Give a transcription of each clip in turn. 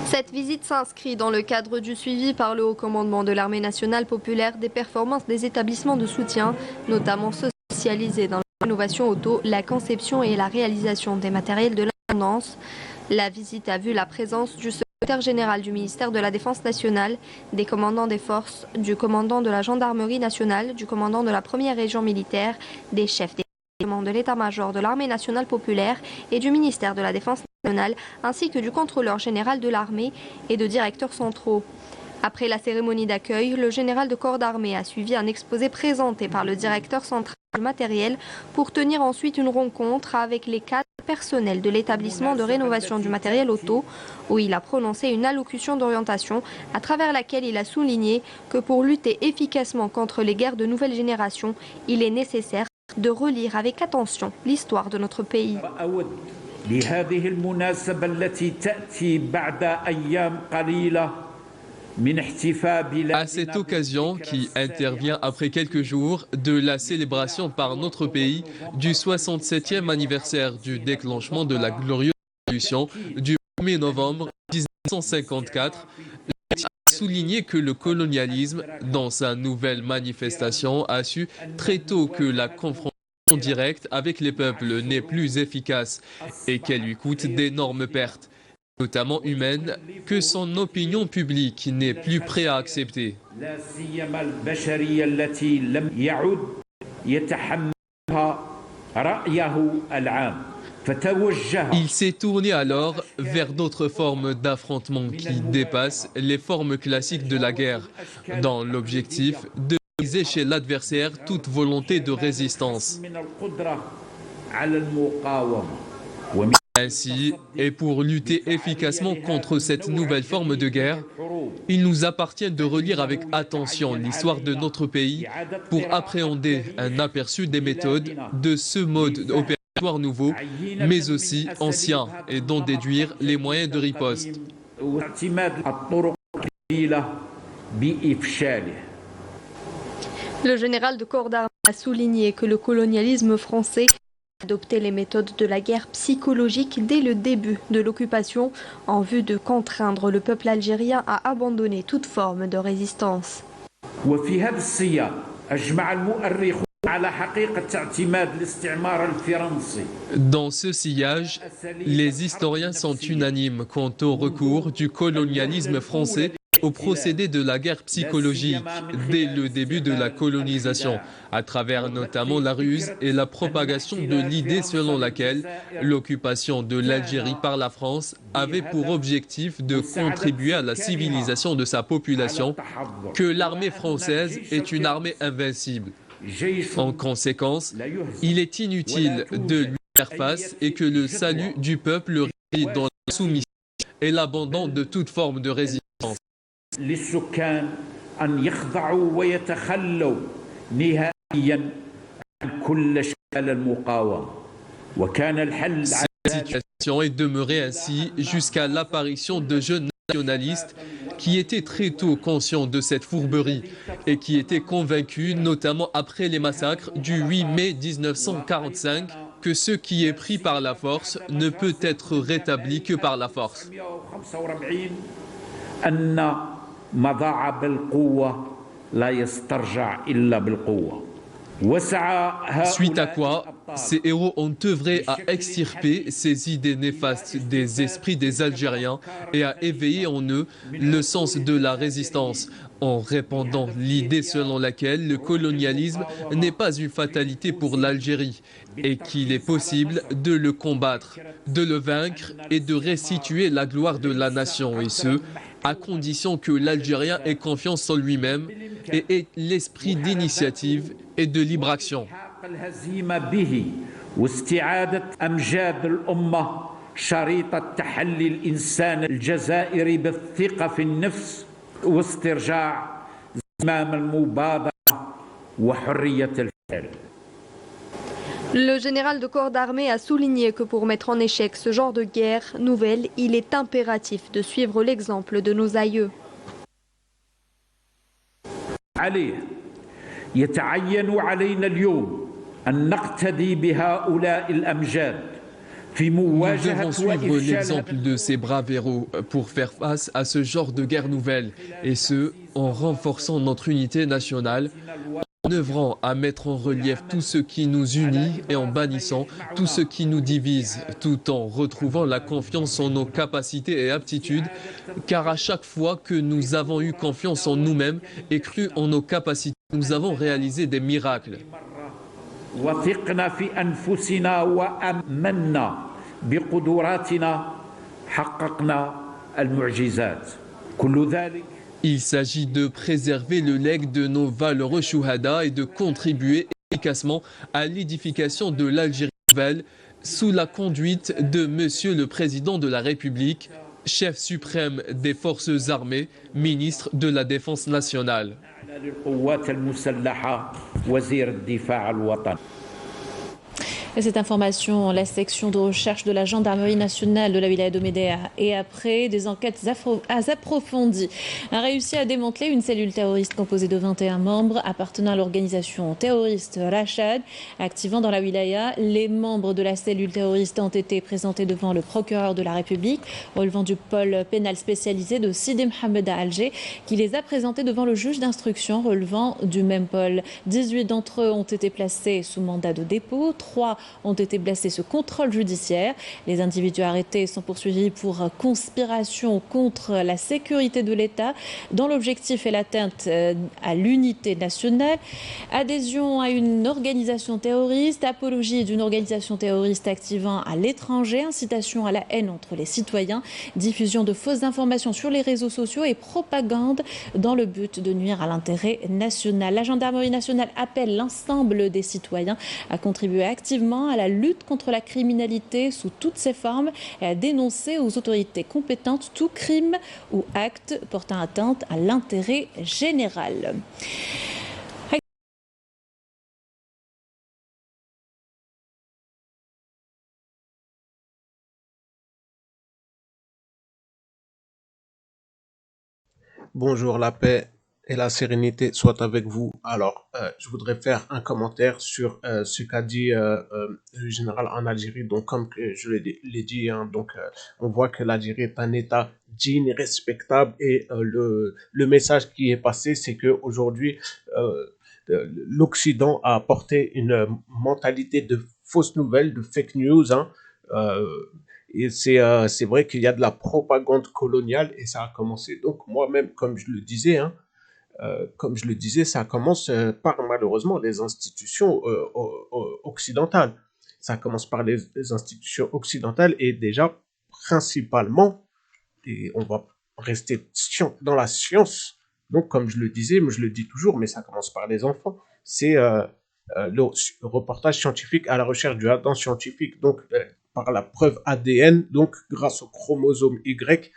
Cette visite s'inscrit dans le cadre du suivi par le haut commandement de l'armée nationale populaire des performances des établissements de soutien, notamment spécialisés dans l'innovation auto, la conception et la réalisation des matériels de l'intendance. La visite a vu la présence du secrétaire général du ministère de la Défense nationale, des commandants des forces, du commandant de la gendarmerie nationale, du commandant de la première région militaire, des chefs des de l'état-major de l'armée nationale populaire et du ministère de la Défense nationale, ainsi que du contrôleur général de l'armée et de directeurs centraux. Après la cérémonie d'accueil, le général de corps d'armée a suivi un exposé présenté par le directeur central du matériel pour tenir ensuite une rencontre avec les cadres personnels de l'établissement de rénovation du matériel auto, où il a prononcé une allocution d'orientation à travers laquelle il a souligné que pour lutter efficacement contre les guerres de nouvelle génération, il est nécessaire de relire avec attention l'histoire de notre pays. À cette occasion, qui intervient après quelques jours de la célébration par notre pays du 67e anniversaire du déclenchement de la glorieuse révolution du 1er novembre 1954, a souligné que le colonialisme, dans sa nouvelle manifestation, a su très tôt que la confrontation directe avec les peuples n'est plus efficace et qu'elle lui coûte d'énormes pertes, notamment humaines, que son opinion publique n'est plus prête à accepter. Il s'est tourné alors vers d'autres formes d'affrontement qui dépassent les formes classiques de la guerre, dans l'objectif de briser chez l'adversaire toute volonté de résistance. Ainsi, et pour lutter efficacement contre cette nouvelle forme de guerre, il nous appartient de relire avec attention l'histoire de notre pays pour appréhender un aperçu des méthodes de ce mode opératoire nouveau, mais aussi ancien, et d'en déduire les moyens de riposte. Le général de corps d'armée a souligné que le colonialisme français a adopté les méthodes de la guerre psychologique dès le début de l'occupation en vue de contraindre le peuple algérien à abandonner toute forme de résistance. Dans ce sillage, les historiens sont unanimes quant au recours du colonialisme français au procédé de la guerre psychologique dès le début de la colonisation, à travers notamment la ruse et la propagation de l'idée selon laquelle l'occupation de l'Algérie par la France avait pour objectif de contribuer à la civilisation de sa population, que l'armée française est une armée invincible. En conséquence, il est inutile de lui faire face et que le salut du peuple réside dans la soumission et l'abandon de toute forme de résistance. Cette situation est demeurée ainsi jusqu'à l'apparition de jeunes nationalistes qui étaient très tôt conscients de cette fourberie et qui étaient convaincus, notamment après les massacres du 8 mai 1945, que ce qui est pris par la force ne peut être rétabli que par la force. Suite à quoi, ces héros ont œuvré à extirper ces idées néfastes des esprits des Algériens et à éveiller en eux le sens de la résistance, en répandant l'idée selon laquelle le colonialisme n'est pas une fatalité pour l'Algérie et qu'il est possible de le combattre, de le vaincre et de restituer la gloire de la nation, et ce, à condition que l'Algérien ait confiance en lui-même et ait l'esprit d'initiative et de libre action. Le général de corps d'armée a souligné que pour mettre en échec ce genre de guerre nouvelle, il est impératif de suivre l'exemple de nos aïeux. يتعين علينا اليوم أن نقتدي بهؤلاء الأمجاد Nous devons suivre l'exemple de ces braves héros pour faire face à ce genre de guerre nouvelle, et ce, en renforçant notre unité nationale, en œuvrant à mettre en relief tout ce qui nous unit et en bannissant tout ce qui nous divise, tout en retrouvant la confiance en nos capacités et aptitudes, car à chaque fois que nous avons eu confiance en nous-mêmes et cru en nos capacités, nous avons réalisé des miracles. وثقنا في أنفسنا وأمنا بقدراتنا حققنا المعجزات كل ذلك. Il s'agit de préserver le legs de nos valeureux chouhada et de contribuer efficacement à l'édification de l'Algérie nouvelle sous la conduite de Monsieur le Président de la République, chef suprême des forces armées, ministre de la Défense nationale. Et cette information, la section de recherche de la gendarmerie nationale de la wilaya de Médéa et après des enquêtes approfondies a réussi à démanteler une cellule terroriste composée de 21 membres appartenant à l'organisation terroriste Rachad, activant dans la wilaya. Les membres de la cellule terroriste ont été présentés devant le procureur de la République, relevant du pôle pénal spécialisé de Sidi Mohamed à Alger, qui les a présentés devant le juge d'instruction relevant du même pôle. 18 d'entre eux ont été placés sous mandat de dépôt, 3 ont été placés sous contrôle judiciaire. Les individus arrêtés sont poursuivis pour conspiration contre la sécurité de l'État, dont l'objectif est l'atteinte à l'unité nationale, adhésion à une organisation terroriste, apologie d'une organisation terroriste activant à l'étranger, incitation à la haine entre les citoyens, diffusion de fausses informations sur les réseaux sociaux et propagande dans le but de nuire à l'intérêt national. La gendarmerie nationale appelle l'ensemble des citoyens à contribuer activement à la lutte contre la criminalité sous toutes ses formes et à dénoncer aux autorités compétentes tout crime ou acte portant atteinte à l'intérêt général. Bonjour, la paix et la sérénité soient avec vous. Alors, je voudrais faire un commentaire sur ce qu'a dit le général en Algérie. Donc, comme que je l'ai dit, hein, donc on voit que l'Algérie est un État digne, respectable, et le message qui est passé, c'est que aujourd'hui, l'Occident a apporté une mentalité de fausses nouvelles, de fake news, hein, et c'est vrai qu'il y a de la propagande coloniale et ça a commencé. Donc moi-même, comme je le disais, hein, ça commence par malheureusement les institutions occidentales. Ça commence par les institutions occidentales et déjà principalement, et on va rester dans la science. Donc comme je le disais, moi je le dis toujours, mais ça commence par les enfants. C'est le reportage scientifique à la recherche du Adam scientifique. Donc par la preuve ADN, donc grâce au chromosome Y,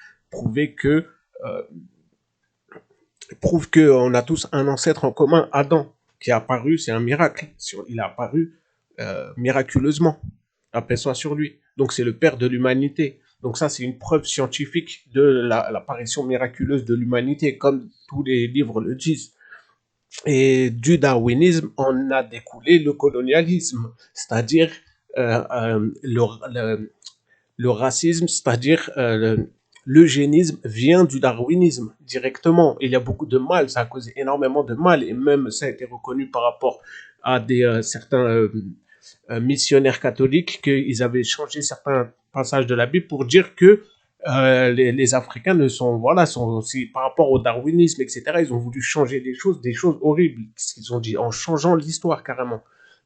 prouve qu'on a tous un ancêtre en commun, Adam, qui est apparu, c'est un miracle. Il est apparu miraculeusement. La paix soit sur lui. Donc c'est le père de l'humanité. Donc ça, c'est une preuve scientifique de l'apparition miraculeuse de l'humanité, comme tous les livres le disent. Et du darwinisme, on a découlé le colonialisme, c'est-à-dire le racisme, c'est-à-dire l'eugénisme vient du darwinisme directement. Il y a beaucoup de mal, ça a causé énormément de mal, et même ça a été reconnu par rapport à certains missionnaires catholiques, qu'ils avaient changé certains passages de la Bible pour dire que les Africains sont aussi, par rapport au darwinisme, etc., ils ont voulu changer des choses horribles, ce qu'ils ont dit, en changeant l'histoire carrément.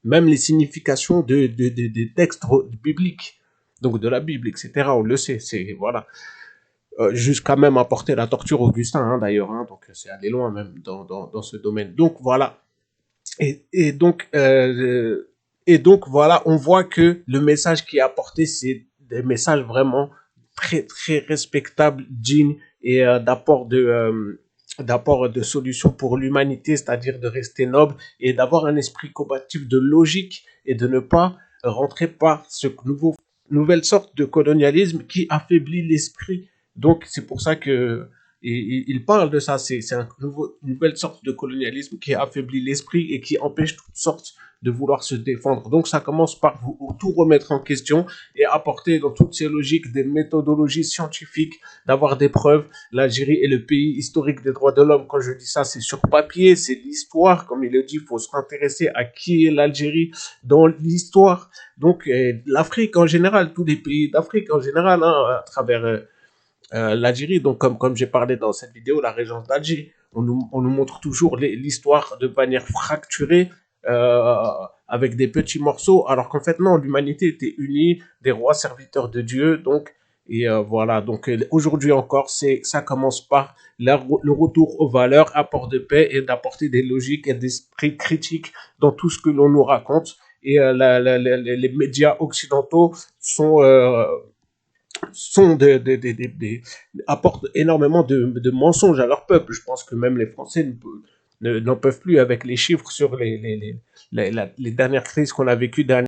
Même les significations des textes bibliques, donc de la Bible, etc., on le sait, voilà. Jusqu'à même apporter la torture Augustin, hein, d'ailleurs, hein, donc c'est aller loin même dans ce domaine. Donc voilà. Et donc voilà, on voit que le message qui est apporté, c'est des messages vraiment très très respectables, dignes et d'apport de solutions pour l'humanité, c'est-à-dire de rester noble et d'avoir un esprit combatif de logique et de ne pas rentrer par ce nouvelle sorte de colonialisme qui affaiblit l'esprit. Donc c'est pour ça que il parle de ça, c'est une nouvelle sorte de colonialisme qui affaiblit l'esprit et qui empêche toutes sortes de vouloir se défendre. Donc ça commence par tout remettre en question et apporter dans toutes ces logiques des méthodologies scientifiques, d'avoir des preuves. L'Algérie est le pays historique des droits de l'homme. Quand je dis ça, c'est sur papier, c'est l'histoire. Comme il le dit, il faut s'intéresser à qui est l'Algérie dans l'histoire. Donc l'Afrique en général, tous les pays d'Afrique en général, hein, à travers l'Algérie. Donc comme j'ai parlé dans cette vidéo, la régence d'Alger, on nous montre toujours l'histoire de manière fracturée, avec des petits morceaux, alors qu'en fait non, l'humanité était unie, des rois serviteurs de Dieu. Donc voilà, donc aujourd'hui encore, ça commence par le retour aux valeurs, apport de paix et d'apporter des logiques et d'esprit critique dans tout ce que l'on nous raconte. Et les médias occidentaux apportent énormément de mensonges à leur peuple. Je pense que même les Français n'en peuvent plus avec les chiffres sur les dernières crises qu'on a vécues dernièrement.